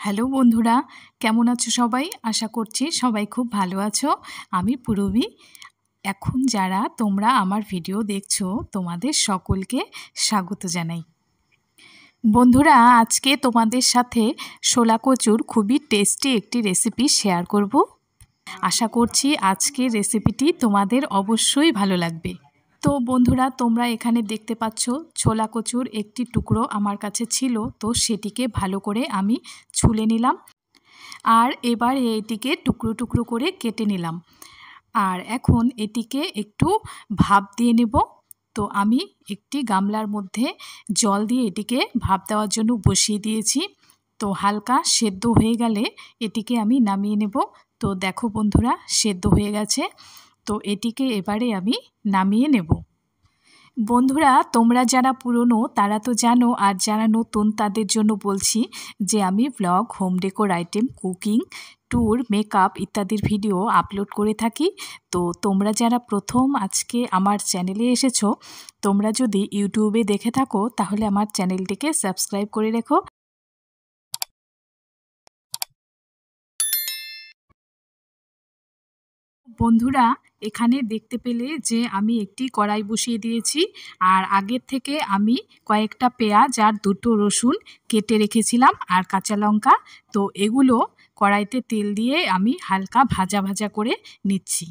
Hello বন্ধুরা, কেমন আছো সবাই? আশা করছি সবাই খুব ভালো আছো। আমি পূরবী। এখন যারা তোমরা আমার ভিডিও দেখছো, তোমাদের সকলকে স্বাগত জানাই। বন্ধুরা, আজকে তোমাদের সাথে শোলা কচুর খুবই টেস্টি একটি রেসিপি শেয়ার করব। আশা করছি আজকের রেসিপিটি তোমাদের অবশ্যই ভালো লাগবে। তো বন্ধুরা, তোমরা এখানে দেখতে পাচ্ছ ছোলা কচুর একটি টুকরো আমার কাছে ছিল, তো সেটিকে ভালো করে আমি ছুলে নিলাম। আর এবার এটিকে টুকরো টুকরো করে কেটে নিলাম। আর এখন এটিকে একটু ভাপ দিয়ে নেব। তো আমি একটি গামলার মধ্যে জল দিয়ে এটিকে ভাপ দেওয়ার জন্য বসিয়ে দিয়েছি। তো হালকা সেদ্ধ হয়ে গেলে এটিকে আমি নামিয়ে নেব। তো দেখো বন্ধুরা, সেদ্ধ হয়ে গেছে। তো এটিকে এবারে আমি নামিয়ে নেব। বন্ধুরা, তোমরা যারা পুরনো তারা তো জানো, আর যারা নতুন তাদের জন্য বলছি যে আমি blog, home decor item, cooking, tour, makeup ইত্যাদির ভিডিও আপলোড করে থাকি। তো তোমরা যারা প্রথম আজকে আমার চ্যানেলে এসেছো, তোমরা যদি ইউটিউবে দেখে থাকো তাহলে আমার চ্যানেলটিকে সাবস্ক্রাইব করে রেখো। বন্ধুরা, এখানে দেখতে পেলে যে আমি একটি কড়াই বসিয়ে দিয়েছি। আর আগের থেকে আমি কয়েকটা পেঁয়াজ আর দুটো রসুন কেটে রেখেছিলাম, আর কাঁচা লঙ্কা। তো এগুলো কড়াইতে তেল দিয়ে আমি হালকা ভাজা ভাজা করে নিচ্ছি।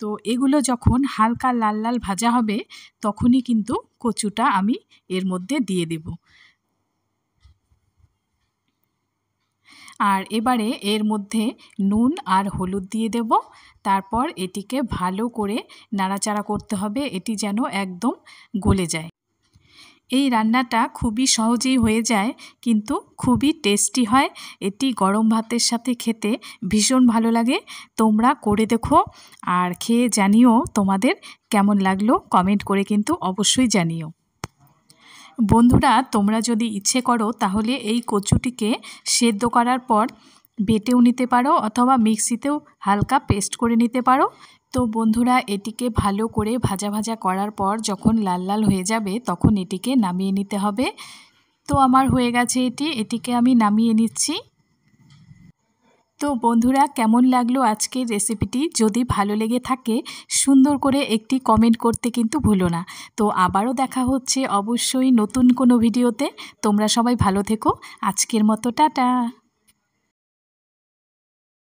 তো এগুলো যখন হালকা লাল লাল ভাজা হবে তখনই কিন্তু কচুটা আমি এর মধ্যে দিয়ে দেব। আর এবারে এর মধ্যে নুন আর হলুদ দিয়ে দেব। তারপর এটিকে ভালো করে নাড়াচাড়া করতে হবে, এটি যেন একদম গলে যায়। এই রান্নাটা খুবই সহজেই হয়ে যায়, কিন্তু খুবই টেস্টি হয়। এটি গরম ভাতের সাথে খেতে ভীষণ ভালো লাগে। তোমরা করে দেখো আর খেয়ে জানিও তোমাদের কেমন লাগলো। কমেন্ট করে কিন্তু অবশ্যই জানিও। বন্ধুরা, তোমরা যদি ইচ্ছে করো তাহলে এই কচুটিকে সেদ্ধ করার পর বেটেও নিতে পারো, অথবা মিক্সিতেও হালকা পেস্ট করে নিতে পারো। তো বন্ধুরা, এটিকে ভালো করে ভাজা ভাজা করার পর যখন লাল লাল হয়ে যাবে তখন এটিকে নামিয়ে নিতে হবে। তো আমার হয়ে গেছে এটিকে আমি নামিয়ে নিচ্ছি। তো বন্ধুরা, কেমন লাগলো আজকের রেসিপিটি? যদি ভালো লেগে থাকে সুন্দর করে একটি কমেন্ট করতে কিন্তু ভুলো না। তো আবারও দেখা হচ্ছে অবশ্যই নতুন কোনো ভিডিওতে। তোমরা সবাই ভালো থেকো। আজকের মতো টাটা।